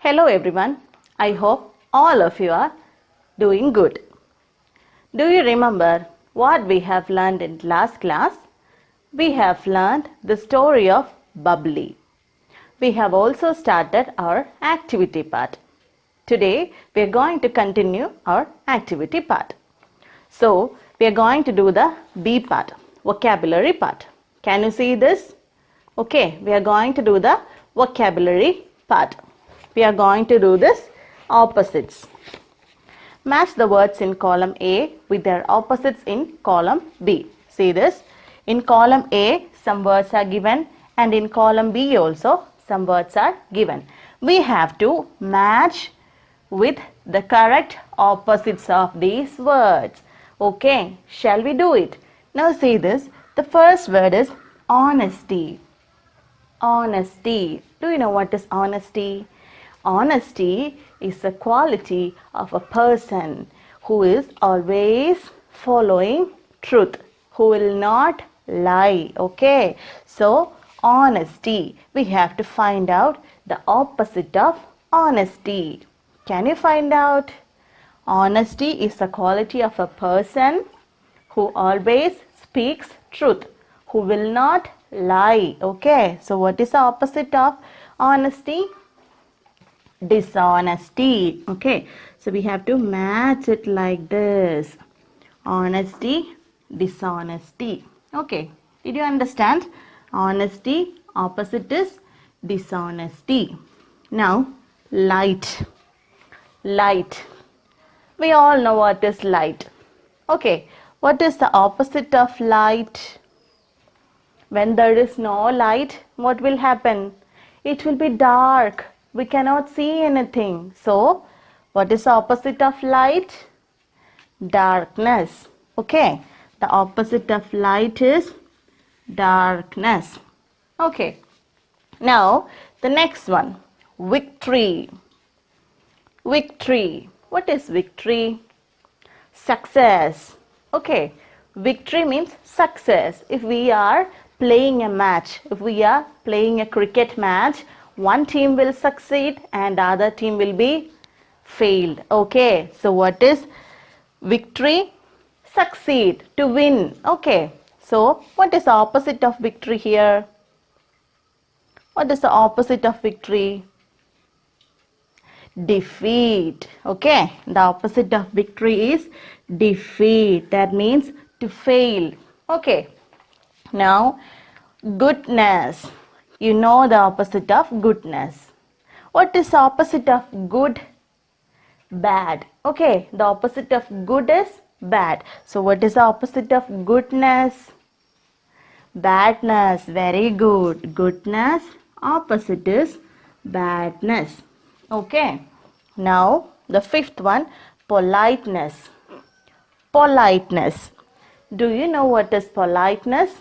Hello everyone. I hope all of you are doing good. Do you remember what we have learned in last class? We have learned the story of Bubbly. We have also started our activity part. Today we are going to continue our activity part. So we are going to do the B part, vocabulary part. Can you see this? Okay, we are going to do the vocabulary part. We are going to do this opposites. Match the words in column A with their opposites in column B. See this? In column A, some words are given, and in column B also some words are given. We have to match with the correct opposites of these words. Okay, shall we do it? Now see this. The first word is honesty. Honesty. Do you know what is honesty? Honesty is a quality of a person who is always following truth, who will not lie. Okay, so honesty. We have to find out the opposite of honesty. Can you find out? Honesty is a quality of a person who always speaks truth, who will not lie. Okay, so what is the opposite of honesty? Dishonesty. Okay, so we have to match it like this: honesty, dishonesty. Okay, did you understand? Honesty, opposite is dishonesty. Now light. Light. We all know what is light. Okay, what is the opposite of light? When there is no light, what will happen? It will be dark. We cannot see anything. So, what is the opposite of light? Darkness. Okay, the opposite of light is darkness. Okay, now the next one, victory. Victory. What is victory? Success. Okay, victory means success. If we are playing a match, if we are playing a cricket match, one team will succeed and the other team will be failed. Okay, so what is victory? Succeed, to win. Okay, so what is the opposite of victory here? What is the opposite of victory? Defeat. Okay, the opposite of victory is defeat. That means to fail. Okay, now goodness. You know the opposite of goodness. What is the opposite of good? Bad. Okay, the opposite of good is bad. So what is the opposite of goodness? Badness. Very good. Goodness, opposite is badness. Okay, now the fifth one, politeness. Politeness. Do you know what is politeness?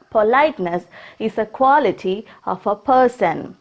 Politeness is a quality of a person.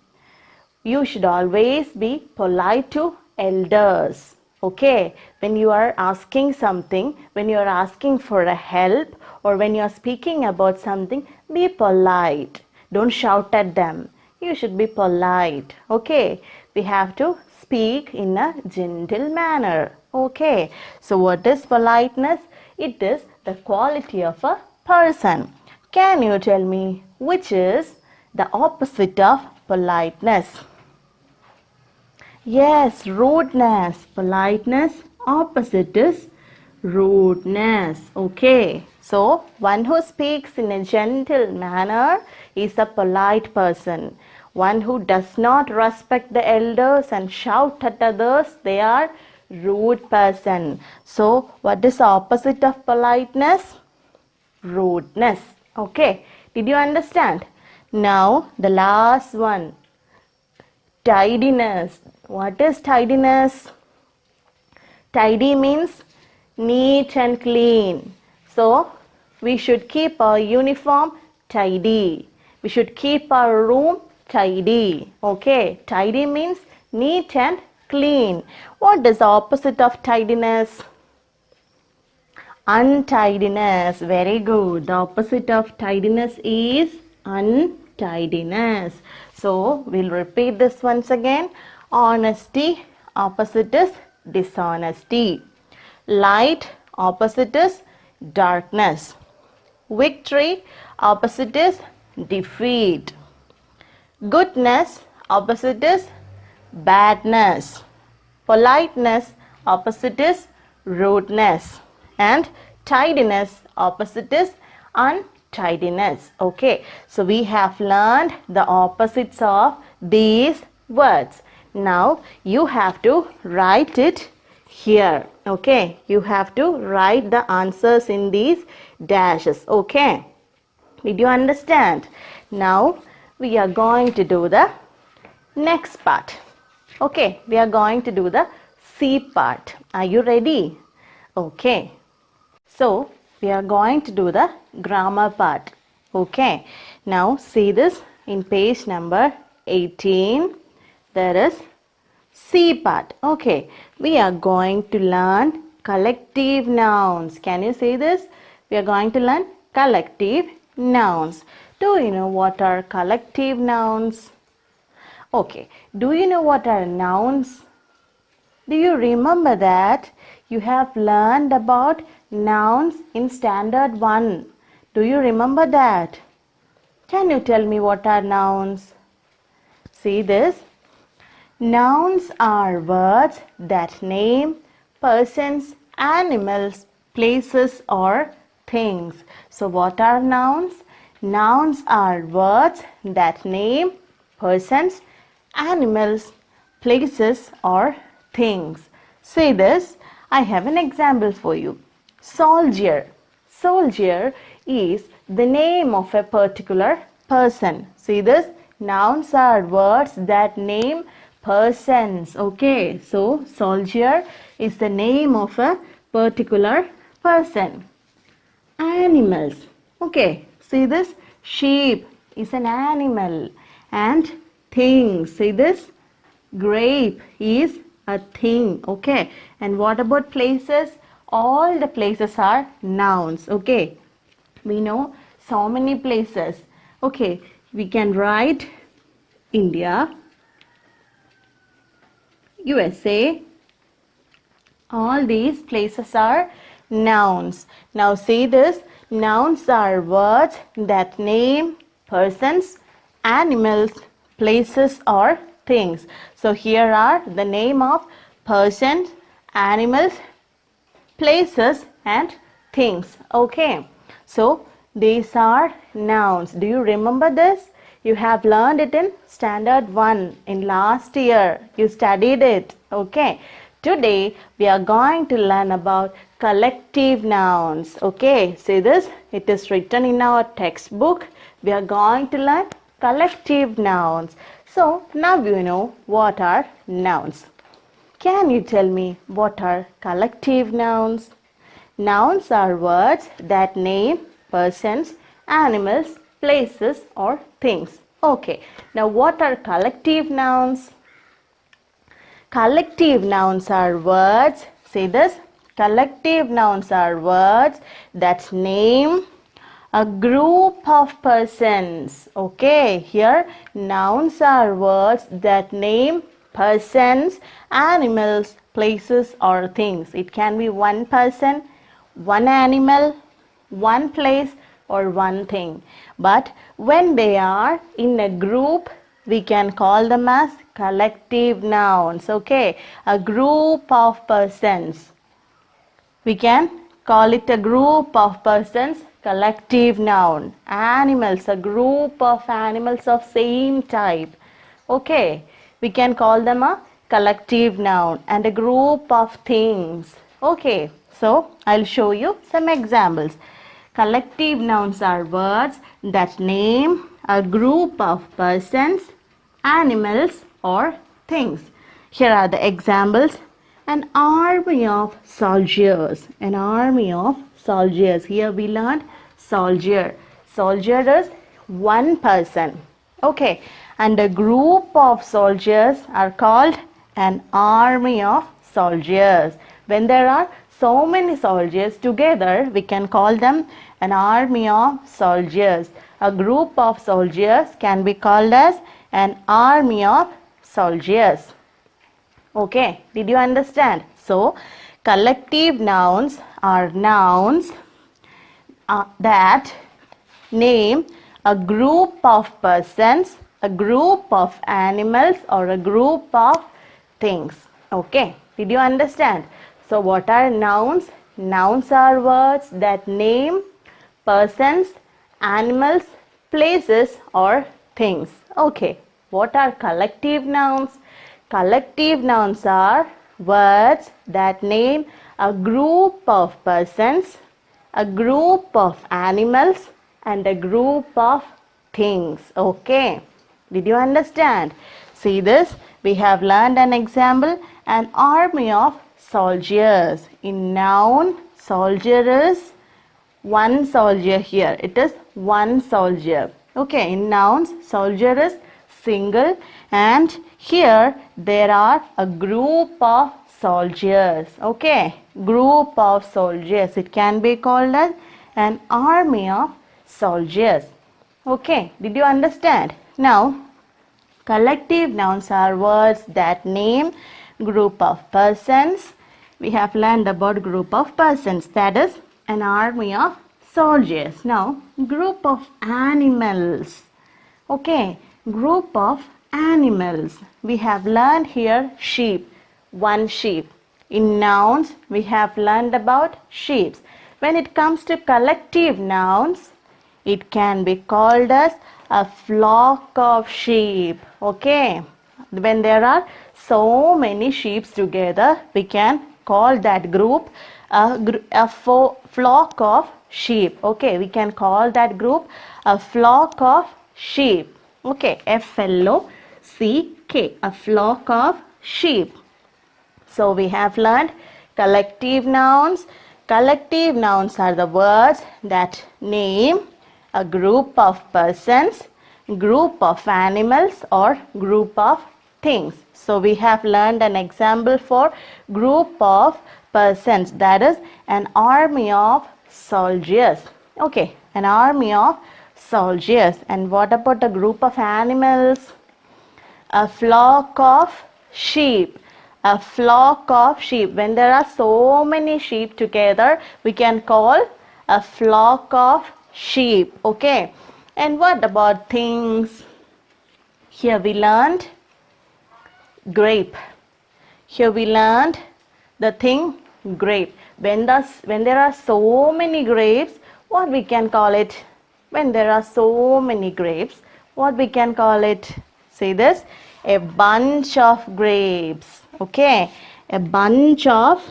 You should always be polite to elders. Okay, when you are asking something, when you are asking for a help, or when you are speaking about something, be polite. Don't shout at them. You should be polite. Okay, we have to speak in a gentle manner. Okay, so what is politeness? It is the quality of a person. Can you tell me which is the opposite of politeness? Yes, rudeness. Politeness, opposite is rudeness. Okay, so one who speaks in a gentle manner is a polite person. One who does not respect the elders and shout at others, they are rude person. So what is the opposite of politeness? Rudeness. Okay, did you understand? Now the last one, tidiness. What is tidiness? Tidy means neat and clean. So we should keep our uniform tidy. We should keep our room tidy. Okay, tidy means neat and clean. What is the opposite of tidiness? Untidiness. Very good. The opposite of tidiness is untidiness. So we'll repeat this once again. Honesty, opposite is dishonesty. Light, opposite is darkness. Victory, opposite is defeat. Goodness, opposite is badness. Politeness, opposite is rudeness. And tidiness, opposite is untidiness. Okay, so we have learned the opposites of these words. Now you have to write it here. Okay, you have to write the answers in these dashes. Okay, did you understand? Now we are going to do the next part. Okay, we are going to do the C part. Are you ready? Okay, so we are going to do the grammar part. Okay, now see this in page number 18. There is C part. Okay, we are going to learn collective nouns. Can you say this? We are going to learn collective nouns. Do you know what are collective nouns? Okay, do you know what are nouns? Do you remember that you have learned about nouns in standard 1? Do you remember that? Can you tell me what are nouns? See this. Nouns are words that name persons, animals, places or things. So what are nouns? Nouns are words that name persons, animals, places or things. Say this. I have an example for you. Soldier. Soldier is the name of a particular person. See this. Nouns are words that name persons. Okay, so soldier is the name of a particular person. Animals. Okay, see this. Sheep is an animal. And things. See this. Grape is a thing. Okay, and what about places? All the places are nouns. Okay, we know so many places. Okay, we can write India, USA. All these places are nouns. Now see this. Nouns are words that name persons, animals, places or things. So here are the name of persons, animals, places and things. Okay, so these are nouns. Do you remember this? You have learned it in standard 1 in last year. You studied it. Okay, today we are going to learn about collective nouns. Okay, see this. It is written in our textbook. We are going to learn collective nouns. So now you know what are nouns. Can you tell me what are collective nouns? Nouns are words that name persons, animals, places or things. Okay, now what are collective nouns? Collective nouns are words, say this, collective nouns are words that name a group of persons. Okay, here nouns are words that name persons, animals, places or things. It can be one person, one animal, one place or one thing. But when they are in a group, we can call them as collective nouns. Okay, a group of persons. We can call it a group of persons, collective noun. Animals, a group of animals of same type. Okay, we can call them a collective noun, and a group of things. Okay, so I'll show you some examples. Collective nouns are words that name a group of persons, animals or things. Here are the examples. An army of soldiers. An army of soldiers. Here we learned soldier. Soldier is one person. Okay, and a group of soldiers are called an army of soldiers. When there are so many soldiers together, we can call them an army of soldiers. A group of soldiers can be called as an army of soldiers. Okay, did you understand? So, collective nouns are nouns that name a group of persons, a group of animals, or a group of things. Okay, did you understand? So, what are nouns? Nouns are words that name persons, animals, places, or things. Okay, what are collective nouns? Collective nouns are words that name a group of persons, a group of animals, and a group of things. Okay, did you understand? See this, we have learned an example, an army of soldiers. In noun, soldier is one soldier. Here it is one soldier. Okay, in nouns, soldier is single, and here there are a group of soldiers. Okay, group of soldiers. It can be called as an army of soldiers. Okay, did you understand? Now, collective nouns are words that name group of persons. We have learned about group of persons, that is an army of soldiers. Now, group of animals. Okay, group of animals. We have learned here sheep, one sheep. In nouns, we have learned about sheep. When it comes to collective nouns, it can be called as a flock of sheep. Okay, when there are so many sheep together, we can call that group a flock of sheep. Okay, we can call that group a flock of sheep. Okay, FLOCK, a flock of sheep. So we have learned collective nouns. Collective nouns are the words that name a group of persons, group of animals, or group of things. So we have learned an example for group of persons, that is an army of soldiers. Okay, an army of soldiers. And what about a group of animals? A flock of sheep. A flock of sheep. When there are so many sheep together, we can call a flock of sheep. Okay, and what about things? Here we learned grape. Here we learned the thing grape. When there are so many grapes, what we can call it? When there are so many grapes, what we can call it? Say this, a bunch of grapes. Okay, a bunch of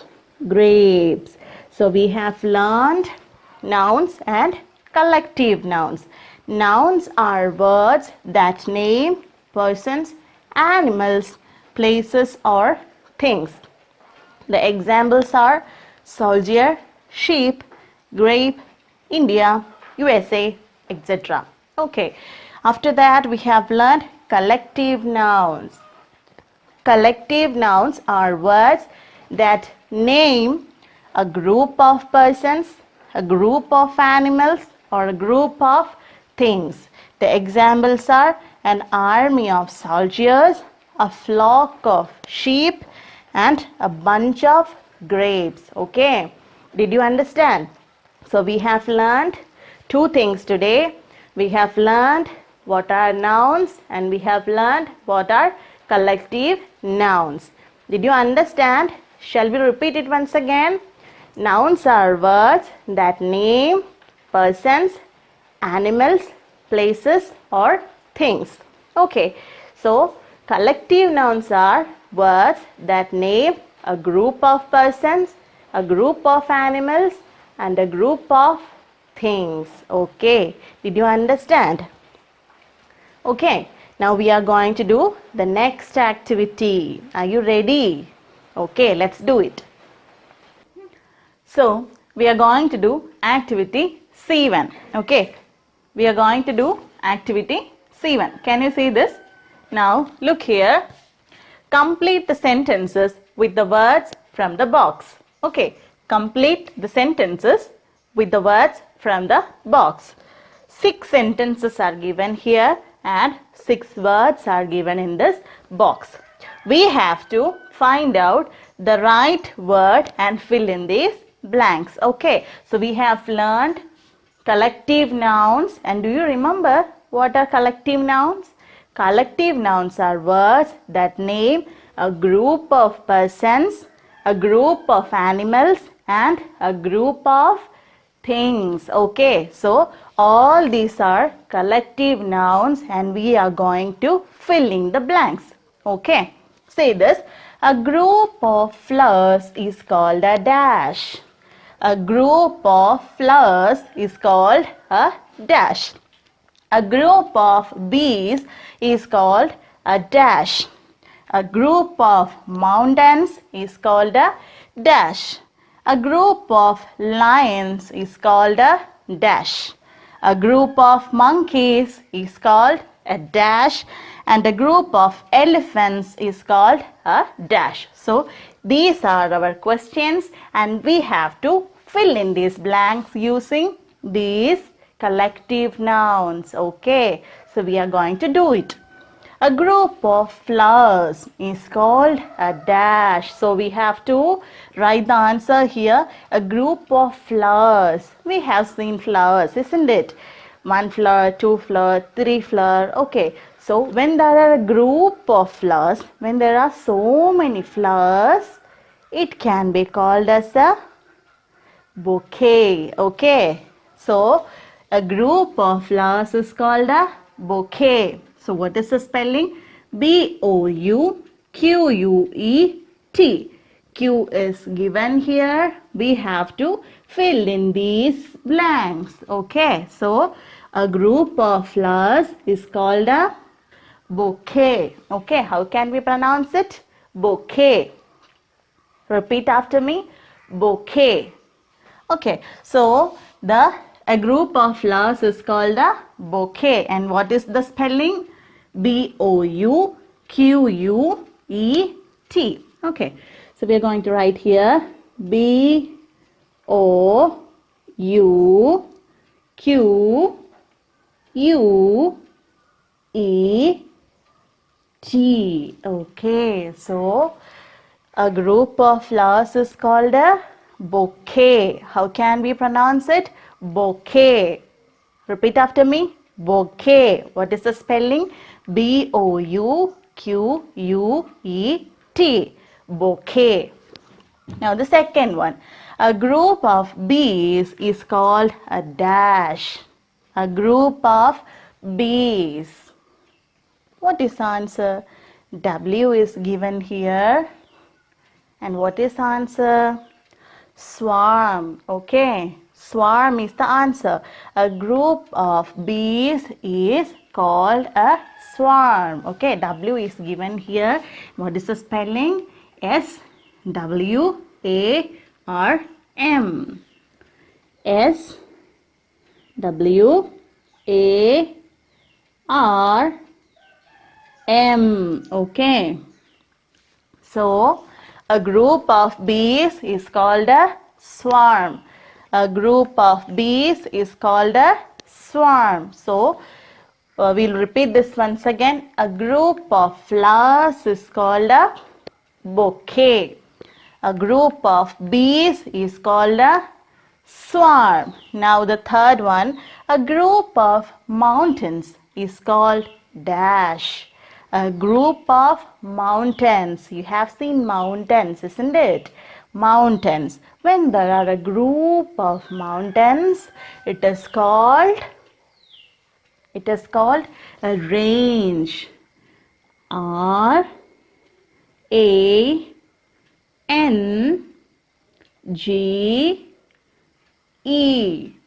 grapes. So we have learned nouns and collective nouns. Nouns are words that name persons, animals, places, or things. The examples are soldier, sheep, grape, India, USA, etc. Okay, after that we have learned collective nouns. Collective nouns are words that name a group of persons, a group of animals, or a group of things. The examples are an army of soldiers, a flock of sheep, and a bunch of grapes. Okay, did you understand? So we have learned two things today. We have learned what are nouns, and we have learned what are collective nouns. Did you understand? Shall we repeat it once again? Nouns are words that name persons, animals, places, or things. Okay, so collective nouns are words that name a group of persons, a group of animals, and a group of things. Okay, did you understand? Okay, now we are going to do the next activity. Are you ready? Okay, let's do it. So, we are going to do activity C1. Okay, we are going to do activity C1. Can you see this? Now, look here. Complete the sentences with the words from the box. Okay, complete the sentences with the words from the box. 6 sentences are given here and 6 words are given in this box. We have to find out the right word and fill in these blanks. Okay, so we have learned collective nouns, and do you remember what are collective nouns? Collective nouns are words that name a group of persons, a group of animals, and a group of things. Okay, so all these are collective nouns and we are going to fill in the blanks. Okay, say this. A group of flowers is called a dash. A group of flowers is called a dash. A group of bees is called a dash. A group of mountains is called a dash. A group of lions is called a dash. A group of monkeys is called a dash, and a group of elephants is called a dash. So these are our questions and we have to fill in these blanks using these collective nouns. Okay, so we are going to do it. A group of flowers is called a dash. So we have to write the answer here. A group of flowers. We have seen flowers, isn't it? One flower, two flower, three flower. Okay, so when there are a group of flowers, when there are so many flowers, it can be called as a bouquet. Okay, so a group of flowers is called a bouquet. So what is the spelling? B-O-U-Q-U-E-T. Q is given here. We have to fill in these blanks. Okay, so a group of flowers is called a bouquet. Okay, how can we pronounce it? Bouquet. Repeat after me. Bouquet. Okay, so a group of flowers is called a bouquet. And what is the spelling? B-O-U-Q-U-E-T. Okay, so we are going to write here B-O-U-Q-U-E-T. Okay, so a group of flowers is called a bouquet. How can we pronounce it? Bouquet. Repeat after me. Bouquet. What is the spelling? B-O-U-Q-U-E-T. Bouquet. Now the second one. A group of bees is called a dash. A group of bees. What is the answer? W is given here. And what is the answer? Swarm. Okay, swarm is the answer. A group of bees is called a swarm. Okay, W is given here. What is the spelling? S-W-A-R-M. S-W-A-R-M. Okay. So, a group of bees is called a swarm. A group of bees is called a swarm. So, we'll repeat this once again. A group of flowers is called a bouquet. A group of bees is called a swarm. Now the third one. A group of mountains is called dash. A group of mountains. You have seen mountains, isn't it? Mountains. When there are a group of mountains, it is called a range. R-A-N-G-E.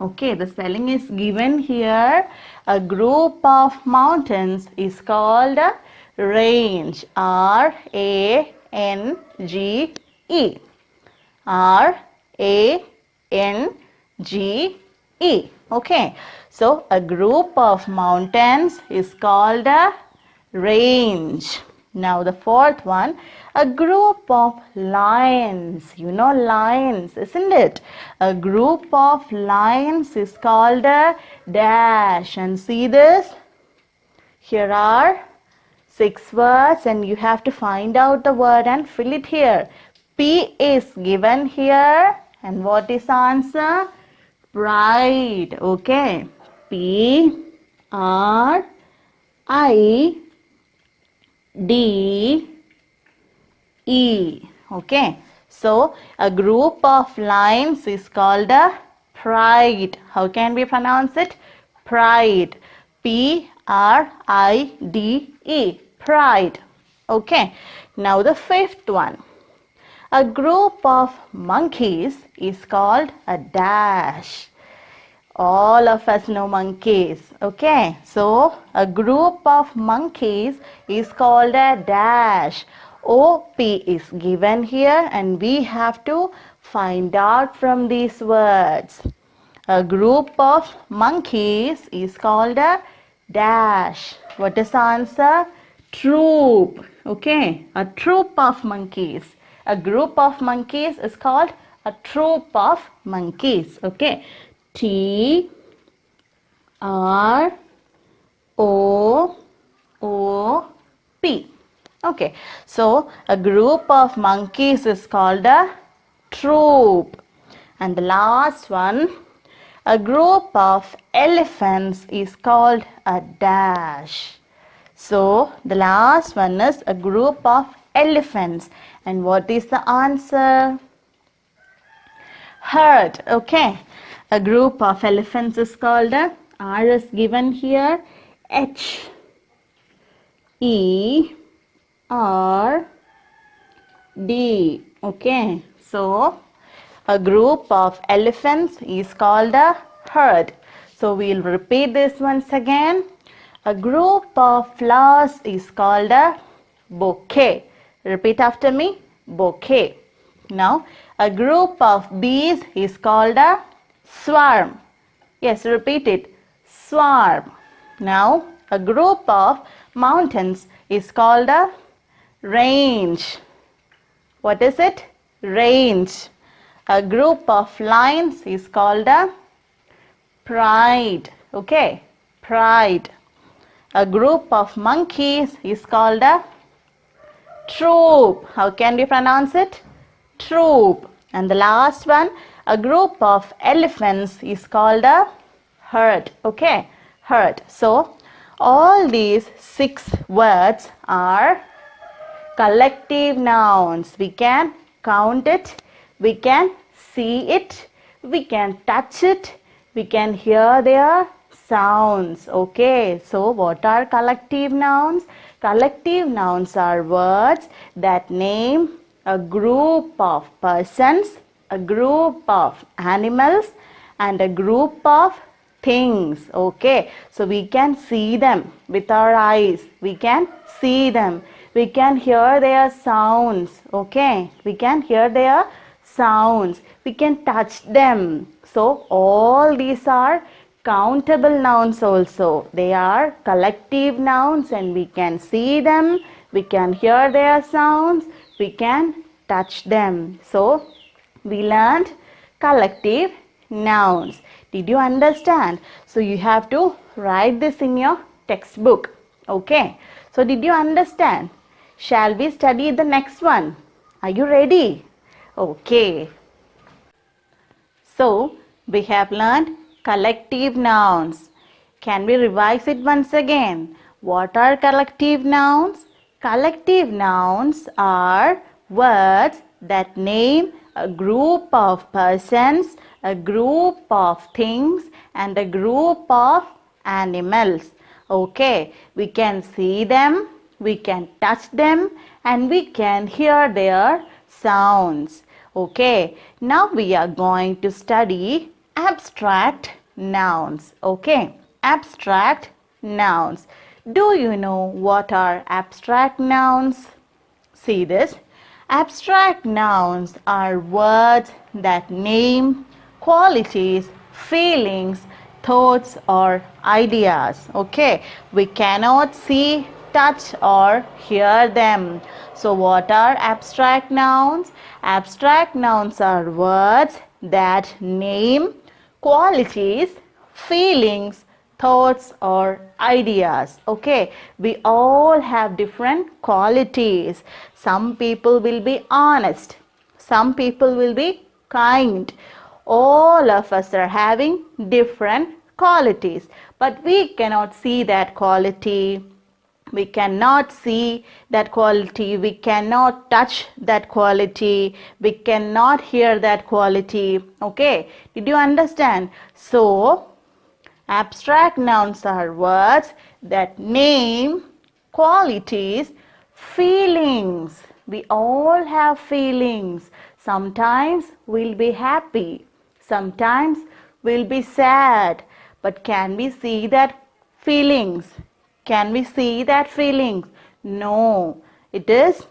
Okay, the spelling is given here. A group of mountains is called a range. R-A-N-G-E. R-A-N-G-E. Okay, so a group of mountains is called a range. Now the fourth one, a group of lions. You know lions, isn't it? A group of lions is called a dash. And see this? Here are 6 words and you have to find out the word and fill it here. P is given here and what is answer? Pride. Okay. P R I D E. Okay. So a group of lines is called a pride. How can we pronounce it? Pride. P R I D E. Pride. Okay. Now the fifth one. A group of monkeys is called a dash. All of us know monkeys. Okay. So a group of monkeys is called a dash. OP is given here and we have to find out from these words. A group of monkeys is called a dash. What is the answer? Troop. Okay, a troop of monkeys. A group of monkeys is called a troop of monkeys. Okay, T R O O P. Okay, so a group of monkeys is called a troop. And the last one, a group of elephants is called a dash. So the last one is a group of elephants. And what is the answer? Herd. Okay, a group of elephants is called a R is given here. H E R D. Okay, so a group of elephants is called a herd. So we'll repeat this once again. A group of flowers is called a bouquet. Repeat after me. Bouquet. Now, a group of bees is called a swarm. Yes, repeat it. Swarm. Now, a group of mountains is called a range. What is it? Range. A group of lines is called a pride. Okay, pride. A group of monkeys is called a troop. How can we pronounce it? Troop. And the last one, a group of elephants is called a herd. Okay, herd. So, all these 6 words are collective nouns. We can count it, we can see it, we can touch it, we can hear their sounds. Okay, so what are collective nouns? Collective nouns are words that name a group of persons, a group of animals and a group of things. Okay, so we can see them with our eyes, we can see them, we can hear their sounds. Okay, we can hear their sounds, we can touch them. So all these are countable nouns also. They are collective nouns and we can see them, we can hear their sounds, we can touch them. So we learned collective nouns. Did you understand? So you have to write this in your textbook. Okay. So did you understand? Shall we study the next one? Are you ready? Okay. So we have learned collective nouns. Can we revise it once again? What are collective nouns? Collective nouns are words that name a group of persons, a group of things and a group of animals. Okay, we can see them, we can touch them and we can hear their sounds. Okay, now we are going to study abstract nouns. Okay, abstract nouns. Do you know what are abstract nouns? See this. Abstract nouns are words that name qualities, feelings, thoughts or ideas. Okay, we cannot see, touch or hear them. So what are abstract nouns? Abstract nouns are words that name qualities, feelings, thoughts or ideas. Okay, we all have different qualities. Some people will be honest, some people will be kind. All of us are having different qualities, but we cannot see that quality. We cannot see that quality, we cannot touch that quality, we cannot hear that quality. Okay, did you understand? So abstract nouns are words that name qualities, feelings. We all have feelings. Sometimes we'll be happy, sometimes we'll be sad, but can we see that feelings? Can we see that feelings? No, it is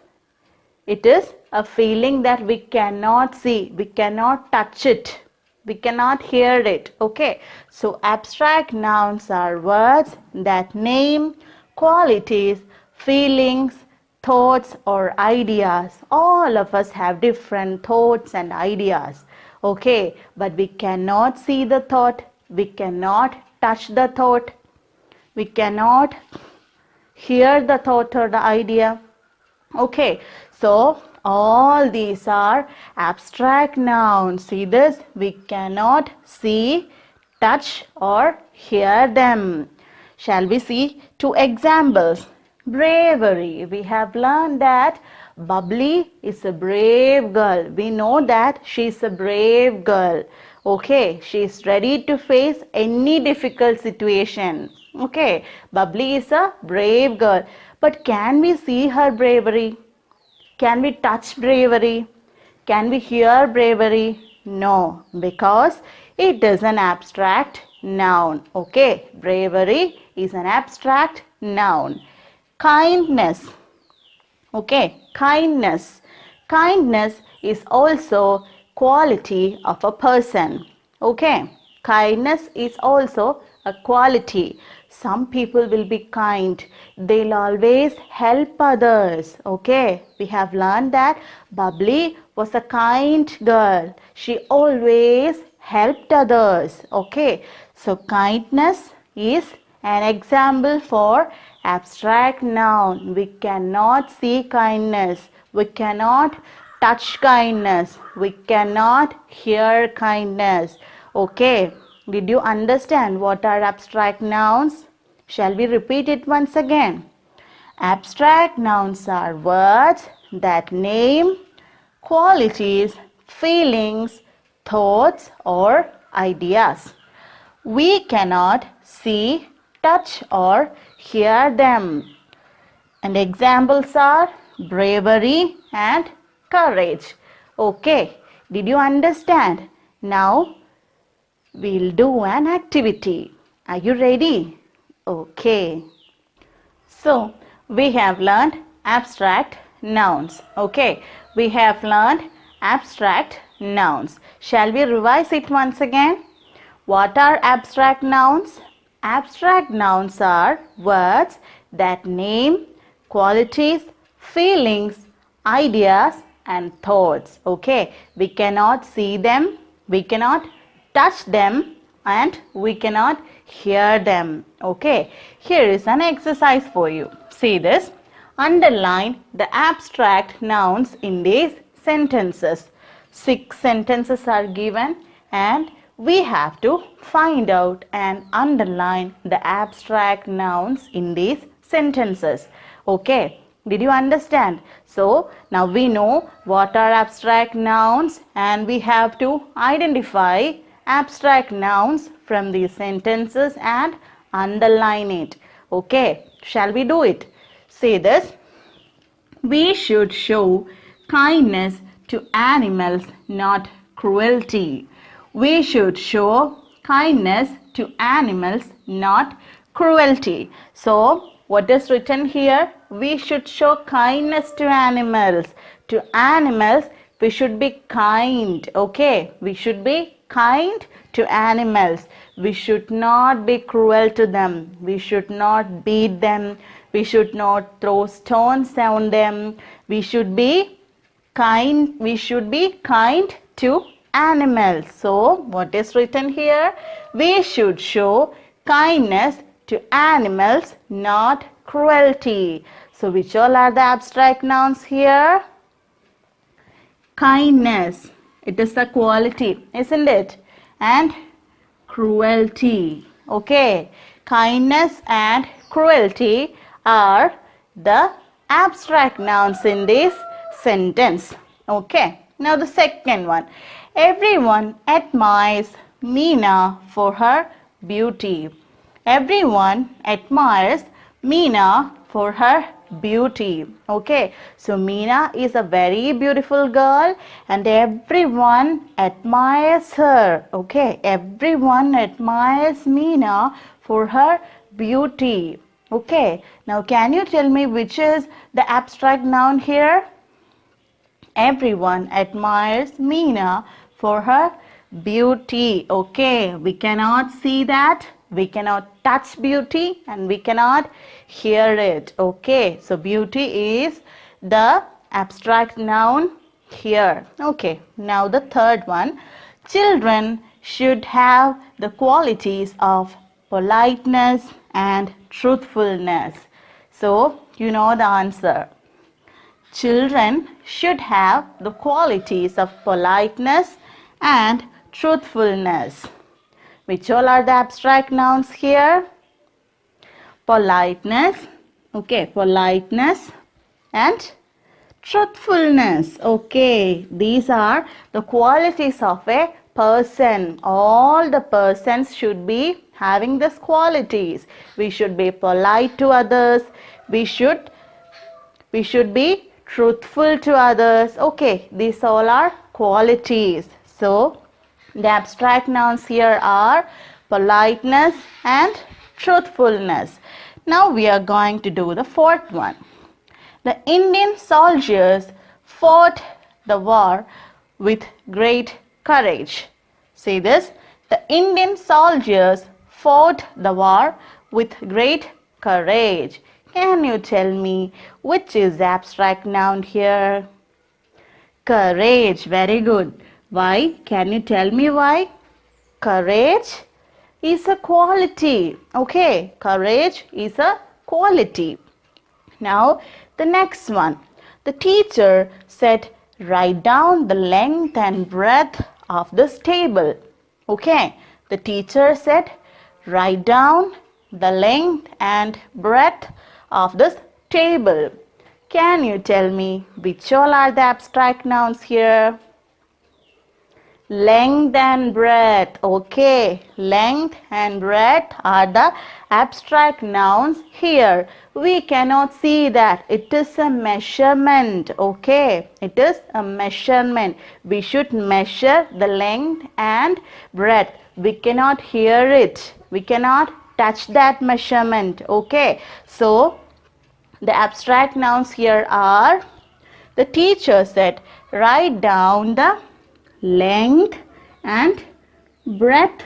a feeling that we cannot see, we cannot touch it, we cannot hear it. Okay, so abstract nouns are words that name qualities, feelings, thoughts or ideas. All of us have different thoughts and ideas. Okay, but we cannot see the thought, we cannot touch the thought, we cannot hear the thought or the idea. Okay, so all these are abstract nouns. See this? We cannot see, touch or hear them. Shall we see two examples? Bravery. We have learned that Bubbly is a brave girl. We know that she is a brave girl. Okay, she is ready to face any difficult situation. Okay, Bubbly is a brave girl. But can we see her bravery? Can we touch bravery? Can we hear bravery? No, because it is an abstract noun. Okay, bravery is an abstract noun. Kindness. Okay, kindness. Kindness is also quality of a person. Okay, kindness is also a quality. Some people will be kind. They'll always help others. Okay, we have learned that Bubbly was a kind girl. She always helped others. Okay, so kindness is an example for abstract noun. We cannot see kindness. We cannot touch kindness. We cannot hear kindness. Okay, did you understand what are abstract nouns? Shall we repeat it once again? Abstract nouns are words that name qualities, feelings, thoughts or ideas. We cannot see, touch or hear them. And examples are bravery and courage. Okay, did you understand? Now we'll do an activity. Are you ready? Okay. So we have learned abstract nouns. Okay, we have learned abstract nouns. Shall we revise it once again? What are abstract nouns? Abstract nouns are words that name qualities, feelings, ideas and thoughts. Okay, we cannot see them, we cannot touch them and we cannot hear them. Okay, here is an exercise for you. See this. Underline the abstract nouns in these sentences. 6 sentences are given and we have to find out and underline the abstract nouns in these sentences. Okay, did you understand? So now we know what are abstract nouns and we have to identify abstract nouns from these sentences and underline it. Okay, shall we do it? Say this. We should show kindness to animals, not cruelty. We should show kindness to animals, not cruelty. So, what is written here? We should show kindness to animals. To animals, we should be kind. Okay, we should be kind to animals. We should not be cruel to them. We should not beat them. We should not throw stones on them. We should be kind. We should be kind to animals. So, what is written here? We should show kindness to animals, not cruelty. So which all are the abstract nouns here? Kindness, it is a quality, isn't it? And cruelty. Okay, kindness and cruelty are the abstract nouns in this sentence. Okay, now the second one. Everyone admires Meena for her beauty. Everyone admires Meena for her beauty. Okay, so Meena is a very beautiful girl and everyone admires her. Okay, everyone admires Meena for her beauty. Okay, now can you tell me which is the abstract noun here? Everyone admires Meena for her beauty. Okay, we cannot see that, we cannot touch beauty, and we cannot hear it. Okay, so beauty is the abstract noun here. Okay, now the third one. Children should have the qualities of politeness and truthfulness. So you know the answer. Children should have the qualities of politeness and truthfulness. Which all are the abstract nouns here? Politeness, okay, politeness and truthfulness. Okay, these are the qualities of a person. All the persons should be having these qualities. We should be polite to others. We should be truthful to others. Okay, these all are qualities. So the abstract nouns here are politeness and truthfulness. Now we are going to do the fourth one. The Indian soldiers fought the war with great courage. See this? The Indian soldiers fought the war with great courage. Can you tell me which is the abstract noun here? Courage. Very good. Why? Can you tell me why? Courage is a quality. Okay, courage is a quality. Now, the next one. The teacher said, write down the length and breadth of this table. Okay, the teacher said, write down the length and breadth of this table. Can you tell me which all are the abstract nouns here? Length and breadth. Okay, length and breadth are the abstract nouns here. We cannot see that. It is a measurement. Okay, it is a measurement. We should measure the length and breadth. We cannot hear it. We cannot touch that measurement. Okay, so the abstract nouns here are, the teacher said, write down the length and breadth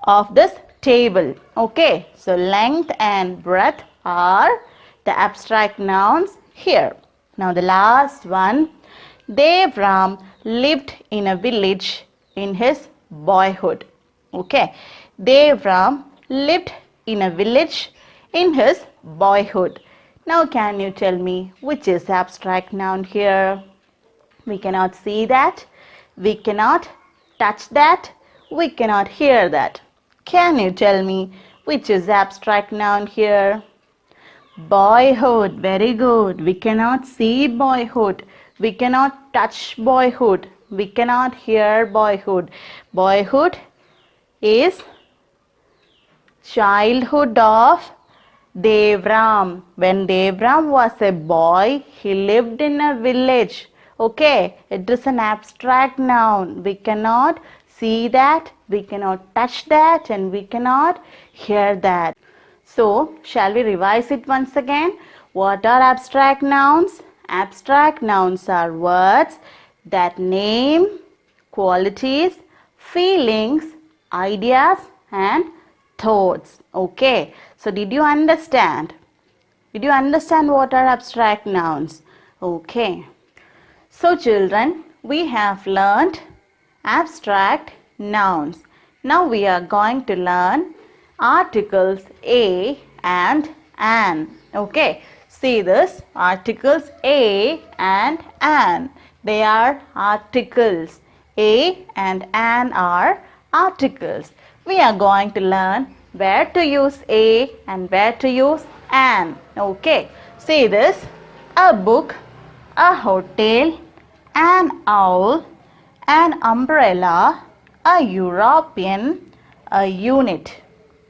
of this table. Okay, so length and breadth are the abstract nouns here. Now the last one. Devram lived in a village in his boyhood. Okay, Devram lived in a village in his boyhood. Now can you tell me which is the abstract noun here? We cannot see that. We cannot touch that. We cannot hear that. Can you tell me which is the abstract noun here? Boyhood. Very good. We cannot see boyhood. We cannot touch boyhood. We cannot hear boyhood. Boyhood is childhood of Devram. When Devram was a boy, he lived in a village. Okay, it is an abstract noun. We cannot see that, we cannot touch that, and we cannot hear that. So, shall we revise it once again? What are abstract nouns? Abstract nouns are words that name qualities, feelings, ideas, and thoughts. Okay, so did you understand? Did you understand what are abstract nouns? Okay. So children, we have learned abstract nouns. Now we are going to learn articles a and an. Okay, see this, articles a and an. They are articles. A and an are articles. We are going to learn where to use a and where to use an. Okay, see this, a book, a hotel, an owl, an umbrella, a European, a unit.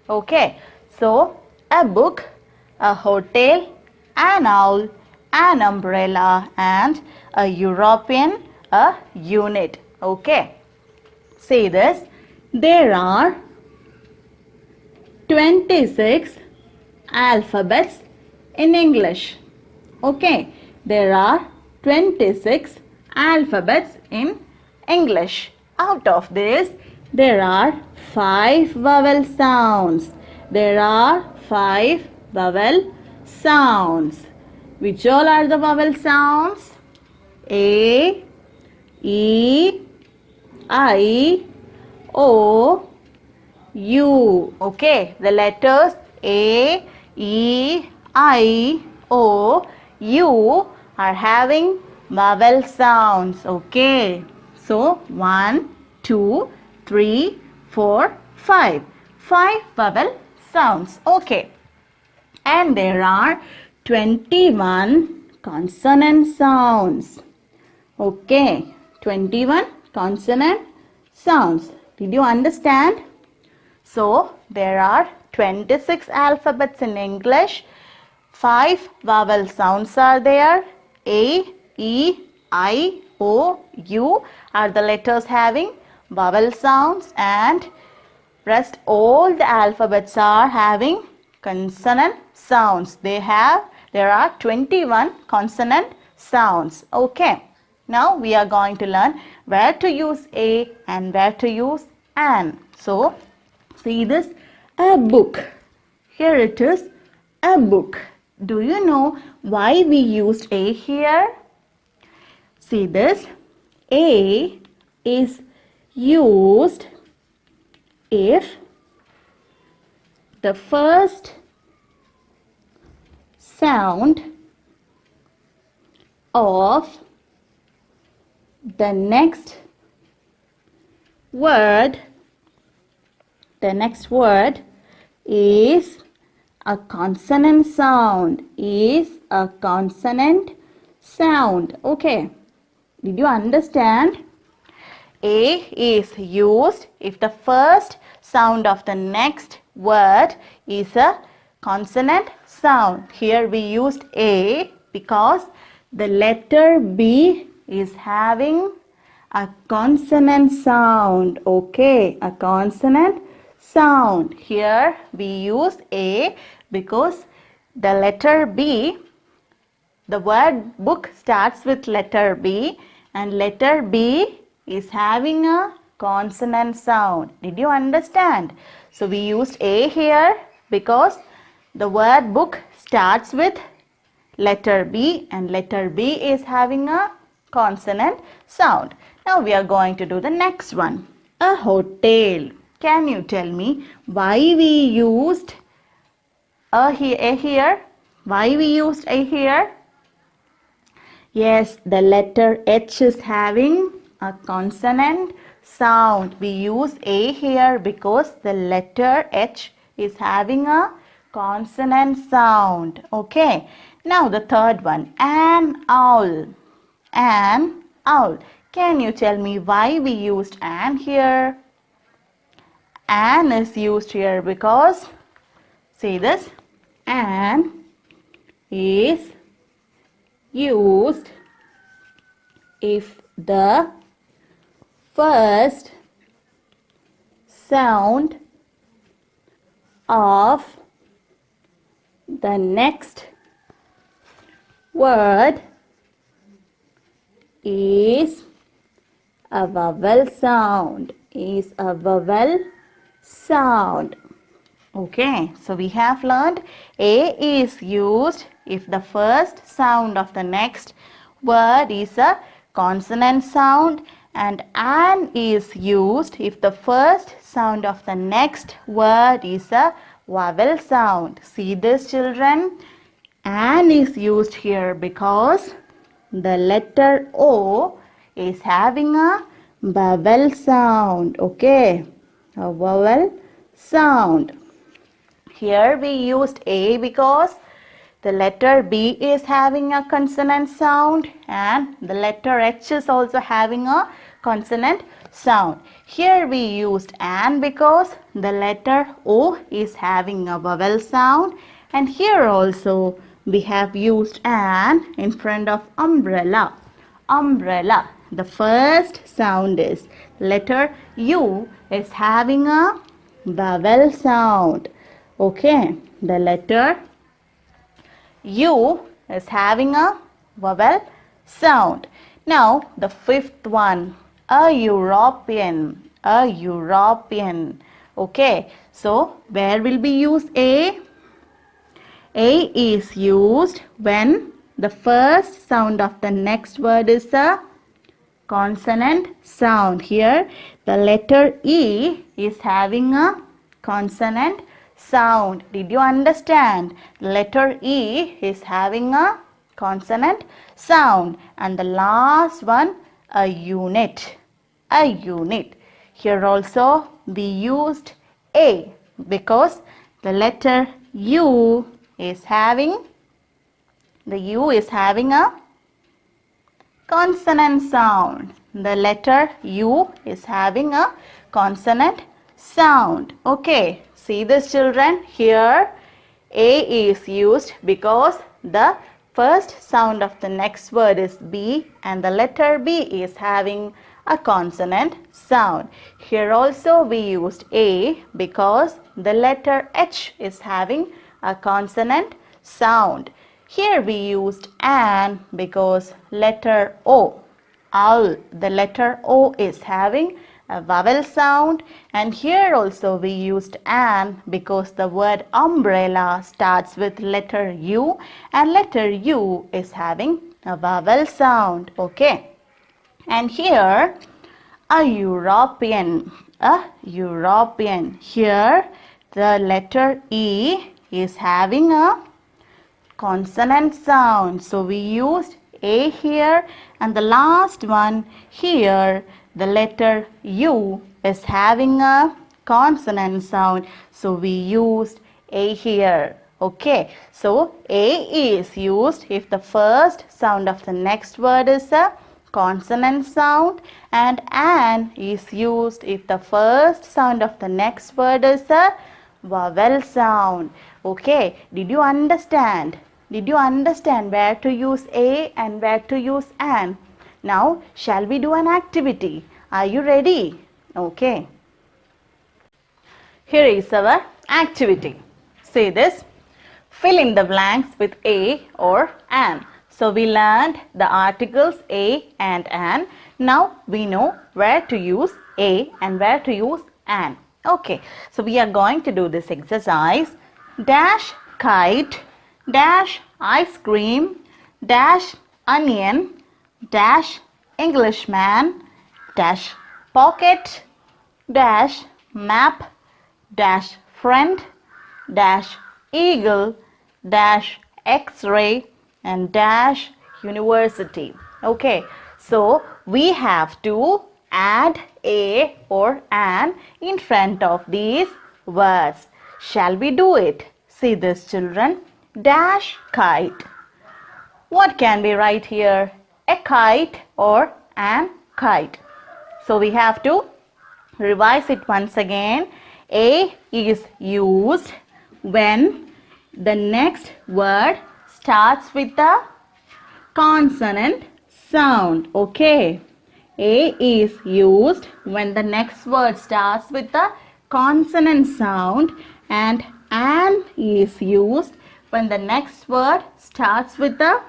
Okay, so a book, a hotel, an owl, an umbrella, and a European, a unit. Okay, see this, there are 26 alphabets in English. Okay, there are 26 alphabets in English. Out of this, there are 5 vowel sounds. There are 5 vowel sounds. Which all are the vowel sounds? A, E, I, O, U. Okay, the letters A, E, I, O, U are having vowel sounds. Okay, so 1, 2, 3, 4, 5. 5 vowel sounds. Okay, and there are 21 consonant sounds. Okay, 21 consonant sounds. Did you understand? So, there are 26 alphabets in English. 5 vowel sounds are there. A, E, I, O, U are the letters having vowel sounds, and rest all the alphabets are having consonant sounds. There are 21 consonant sounds. Okay. Now we are going to learn where to use a and where to use an. So, see this, a book. Here it is, a book. Do you know why we used a here? See this, a is used if the first sound of the next word is a consonant sound. Okay, did you understand? A is used if the first sound of the next word is a consonant sound. Here we used a because the letter B is having a consonant sound. Okay, a consonant sound. Here we use a because the letter B, the word book starts with letter B, and letter B is having a consonant sound. Did you understand? So we used a here because the word book starts with letter B, and letter B is having a consonant sound. Now we are going to do the next one. A hotel. Can you tell me why we used a here? Why we used a here? Yes, the letter H is having a consonant sound. We use a here because the letter H is having a consonant sound. Okay. Now the third one, an owl. An owl. Can you tell me why we used an here? An is used here because, see this, an is used if the first sound of the next word is a vowel sound. Okay, so we have learned a is used if the first sound of the next word is a consonant sound, and an is used if the first sound of the next word is a vowel sound. See this, children? An is used here because the letter O is having a vowel sound. Okay, a vowel sound. Here we used A because the letter B is having a consonant sound and the letter H is also having a consonant sound. Here we used an because the letter O is having a vowel sound, and here also we have used an in front of umbrella. Umbrella. The first sound is letter U is having a vowel sound. Okay, the letter U is having a vowel sound. Now the fifth one, a European. A European. Okay, so where will we use A? A is used when the first sound of the next word is a consonant sound. Here the letter E is having a consonant sound. Did you understand? Letter E is having a consonant sound. And the last one, a unit. A unit. Here also we used A because the letter U is having a consonant sound. The letter U is having a consonant sound. Okay, see this, children? Here A is used because the first sound of the next word is B and the letter B is having a consonant sound. Here also we used A because the letter H is having a consonant sound. Here we used an because letter O, the letter O is having a vowel sound, and here also we used an because the word umbrella starts with letter U and letter U is having a vowel sound. Okay, and here a European. A European. Here the letter E is having a consonant sound, so we used A here, and the last one here the letter U is having a consonant sound, so we used A here. Okay, so A is used if the first sound of the next word is a consonant sound, and an is used if the first sound of the next word is a vowel sound. Okay, did you understand? Did you understand where to use A and where to use an? Now, shall we do an activity? Are you ready? Okay. Here is our activity. See this. Fill in the blanks with A or an. So, we learned the articles A and an. Now, we know where to use A and where to use an. Okay. So, we are going to do this exercise. Dash kite, dash ice cream, dash onion, dash Englishman, dash pocket, dash map, dash friend, dash eagle, dash x-ray, and dash university. Okay, so we have to add a or an in front of these words. Shall we do it? See this, children. Dash kite. What can we write here? A kite or an kite. So we have to revise it once again. A is used when the next word starts with the consonant sound. Okay. A is used when the next word starts with the consonant sound, and an is used when the next word starts with the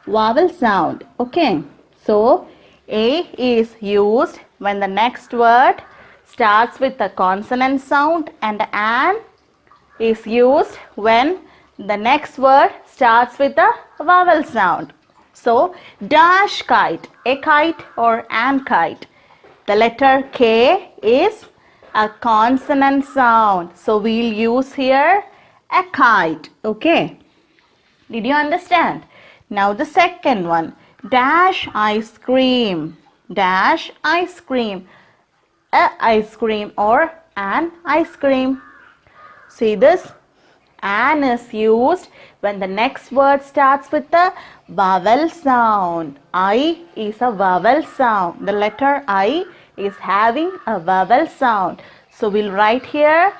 vowel sound. Okay. So, A is used when the next word starts with the consonant sound, and an is used when the next word starts with the vowel sound. So, dash kite, a kite or an kite. The letter K is a consonant sound. So we'll use here a kite. Okay. Did you understand? Now the second one. Dash ice cream. Dash ice cream. A ice cream or an ice cream. See this? An is used when the next word starts with a vowel sound. I is a vowel sound. The letter I is having a vowel sound. So we'll write here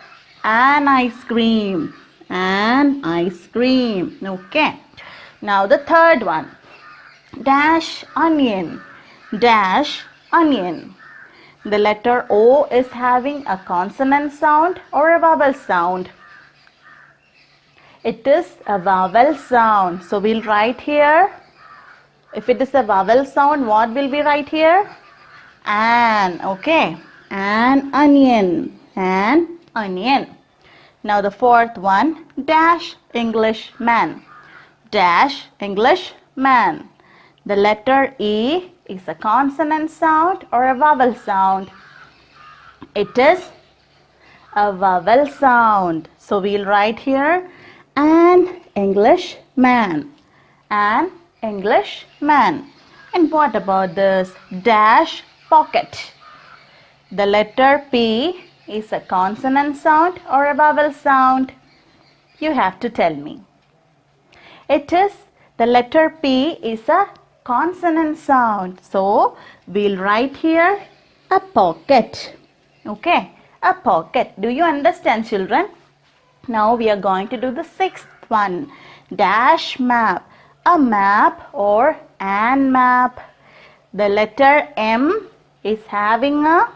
an ice cream. An ice cream. Okay. Now the third one. Dash onion. Dash onion. The letter O is having a consonant sound or a vowel sound. It is a vowel sound. So we'll write here. If it is a vowel sound, what will we write here? An. Okay. An onion. An onion. Now the fourth one. Dash English man. Dash English man. The letter E is a consonant sound or a vowel sound. It is a vowel sound. So we'll write here an English man. An English man. And what about this? Dash pocket. The letter P is a consonant sound or a vowel sound? You have to tell me. It is, the letter P is a consonant sound. So we'll write here a pocket. Okay, a pocket. Do you understand, children? Now we are going to do the sixth one. Dash map. A map or an map. The letter M is having a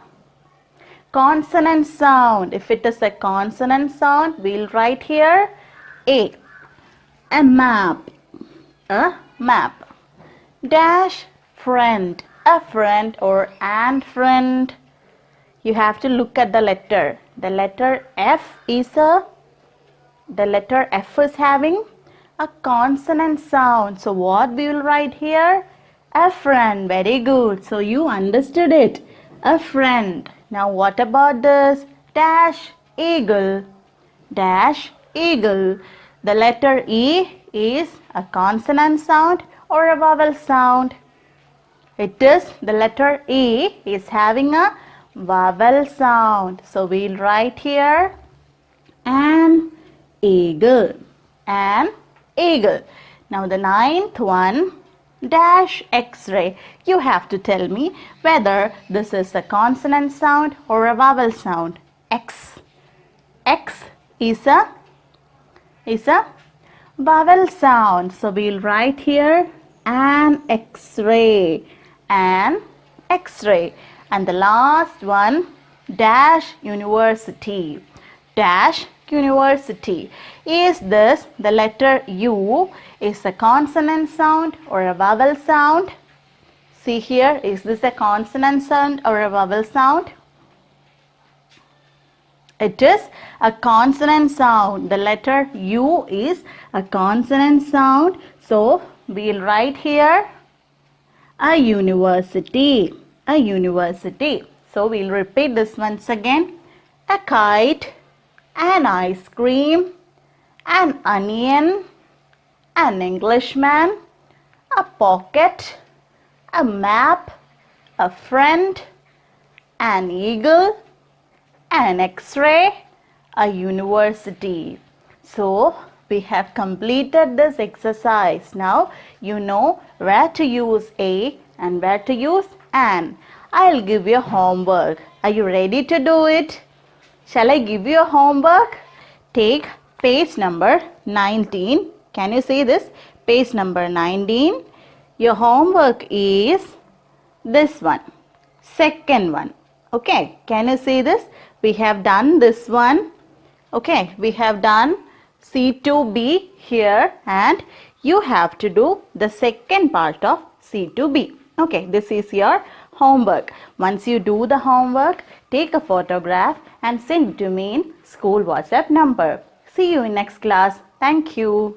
consonant sound. If it is a consonant sound, we'll write here A. A map. A map. Dash friend. A friend or an friend. You have to look at the letter. The letter F is having a consonant sound. So what we will write here? A friend. Very good. So you understood it. A friend. Now what about this? Dash eagle. Dash eagle. The letter E is a consonant sound or a vowel sound? It is, the letter E is having a vowel sound. So we'll write here an eagle. An eagle. Now the ninth one, dash X-ray. You have to tell me whether this is a consonant sound or a vowel sound. X. X is a vowel sound. So we'll write here an X-ray. An X-ray. And the last one, dash university. Dash university. Is this, the letter U is a consonant sound or a vowel sound? See here, is this a consonant sound or a vowel sound? It is a consonant sound. The letter U is a consonant sound. So we'll write here a university. A university. So we'll repeat this once again. A kite, an ice cream, an onion, an Englishman, a pocket, a map, a friend, an eagle, an X-ray, a university. So we have completed this exercise. Now you know where to use a and where to use an. I'll give you homework. Are you ready to do it? Shall I give you a homework? Take page number 19. Can you see this? Page number 19. Your homework is this one. Second one. Okay. Can you see this? We have done this one. Okay. We have done C2B here and you have to do the second part of C2B. Okay. This is your homework. Once you do the homework, take a photograph and send it to me in school WhatsApp number. See you in next class. Thank you.